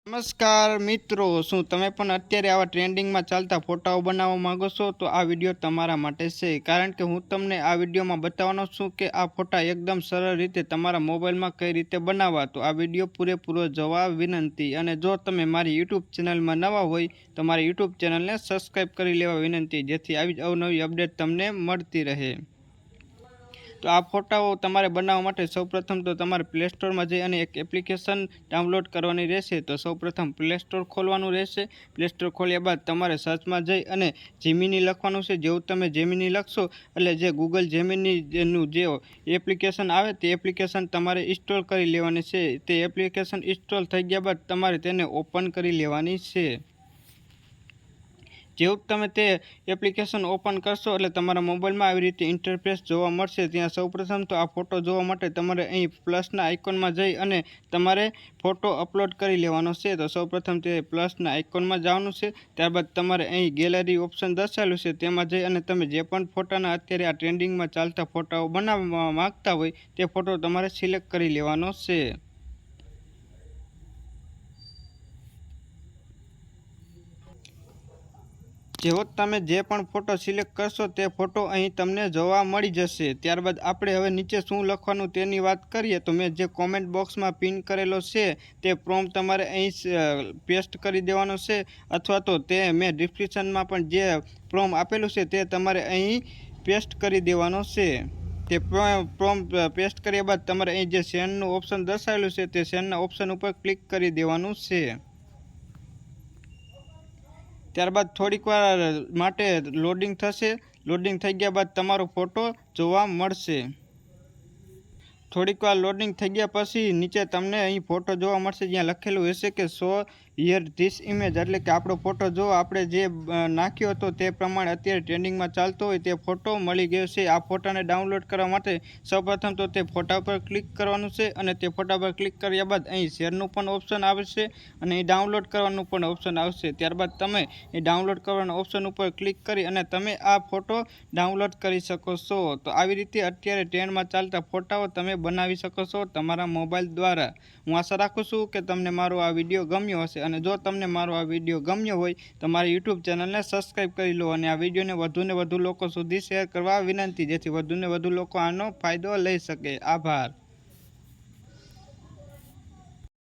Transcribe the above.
નમસ્કાર મિત્રો, શું તમે પણ અત્યારે આવા ટ્રેન્ડિંગમાં ચાલતા ફોટાઓ બનાવવા માંગો છો? તો આ વિડીયો તમારા માટે છે, કારણ કે હું તમને આ વિડીયોમાં બતાવવાનો છું કે આ ફોટા એકદમ સરળ રીતે તમારા મોબાઈલમાં કઈ રીતે બનાવવા. તો આ વિડીયો પૂરેપૂરો જોવા વિનંતી. અને જો તમે મારી યુટ્યુબ ચેનલમાં નવા હોય તો મારી યુટ્યુબ ચેનલને સબસ્ક્રાઈબ કરી લેવા વિનંતી, જેથી આવી જ અવનવી અપડેટ તમને મળતી રહે. તો આ ફોટાઓ તમારે બનાવવા માટે સૌપ્રથમ તો તમારે પ્લે સ્ટોરમાં જઈ અને એક એપ્લિકેશન ડાઉનલોડ કરવાની રહેશે. તો સૌપ્રથમ પ્લે સ્ટોર ખોલવાનું રહેશે. પ્લે સ્ટોર ખોલ્યા બાદ તમારે સર્ચમાં જઈ અને જેમિની લખવાનું છે. જેવું તમે જેમિની લખશો એટલે જે ગૂગલ જેમિનીનું જે એપ્લિકેશન આવે તે એપ્લિકેશન તમારે ઇન્સ્ટોલ કરી લેવાની છે. તે એપ્લિકેશન ઇન્સ્ટોલ થઈ ગયા બાદ તમારે તેને ઓપન કરી લેવાની છે. જેવું તમે તે એપ્લિકેશન ઓપન કરશો એટલે તમારા મોબાઈલમાં આવી રીતે ઇન્ટરફેસ જોવા મળશે. ત્યાં સૌપ્રથમ તો આ ફોટો જોવા માટે તમારે અહીં પ્લસના આઇકોનમાં જઈ અને તમારે ફોટો અપલોડ કરી લેવાનો છે. તો સૌપ્રથમ તે પ્લસના આઇકોનમાં જવાનું છે. ત્યારબાદ તમારે અહીં ગેલેરી ઓપ્શન દર્શાવેલું છે, તેમાં જઈ અને તમે જે પણ ફોટાના અત્યારે આ ટ્રેન્ડિંગમાં ચાલતા ફોટાઓ બનાવવા માંગતા હોય તે ફોટો તમારે સિલેક્ટ કરી લેવાનો છે. જેવો તમે જે પણ ફોટો સિલેક્ટ કરશો તે ફોટો અહીં તમને જોવા મળી જશે. ત્યારબાદ આપણે હવે નીચે શું લખવાનું તેની વાત કરીએ તો મેં જે કોમેન્ટ બોક્સમાં પિન કરેલો છે તે પ્રોમ્પ્ટ તમારે અહીં પેસ્ટ કરી દેવાનો છે, અથવા તો તે મેં ડિસ્ક્રિપ્શનમાં પણ જે પ્રોમ્પ્ટ આપેલું છે તે તમારે અહીં પેસ્ટ કરી દેવાનો છે. તે પ્રોમ્પ્ટ પેસ્ટ કર્યા બાદ તમારે અહીં જે સેન્ડનું ઓપ્શન દર્શાવેલું છે તે સેન્ડના ઓપ્શન ઉપર ક્લિક કરી દેવાનું છે. ત્યારબાદ થોડીક વાર માટે લોડિંગ થશે. લોડિંગ થઈ ગયા બાદ તમારો ફોટો જોવા મળશે. થોડીક વાર લોડિંગ થઈ ગયા પછી નીચે તમને અહીં ફોટો જોવા મળશે, જ્યાં લખેલું હશે કે શો હિયર ધીસ ઇમેજ, એટલે કે આપણો ફોટો જો આપણે જે નાખ્યો હતો તે પ્રમાણે અત્યારે ટ્રેન્ડિંગમાં ચાલતો હોય તે ફોટો મળી ગયો છે. આ ફોટાને ડાઉનલોડ કરવા માટે સૌપ્રથમ તો તે ફોટા પર ક્લિક કરવાનું છે, અને તે ફોટા પર ક્લિક કર્યા બાદ અહીં શેરનું પણ ઓપ્શન આવશે અને અહીં ડાઉનલોડ કરવાનું પણ ઓપ્શન આવશે. ત્યારબાદ તમે એ ડાઉનલોડ કરવાના ઓપ્શન ઉપર ક્લિક કરી અને તમે આ ફોટો ડાઉનલોડ કરી શકો છો. તો આવી રીતે અત્યારે ટ્રેન્ડમાં ચાલતા ફોટાઓ તમે બનાવી શકો છો તમારા મોબાઈલ દ્વારા. હું આશા રાખું છું કે તમને મારો આ વિડીયો ગમ્યો હશે, અને જો તમને મારો આ વિડીયો ગમ્યો હોય તો મારી યુટ્યુબ ચેનલને સબસ્ક્રાઈબ કરી લો, અને આ વિડીયોને વધુને વધુ લોકો સુધી શેર કરવા વિનંતી, જેથી વધુને વધુ લોકો આનો ફાયદો લઈ શકે. આભાર.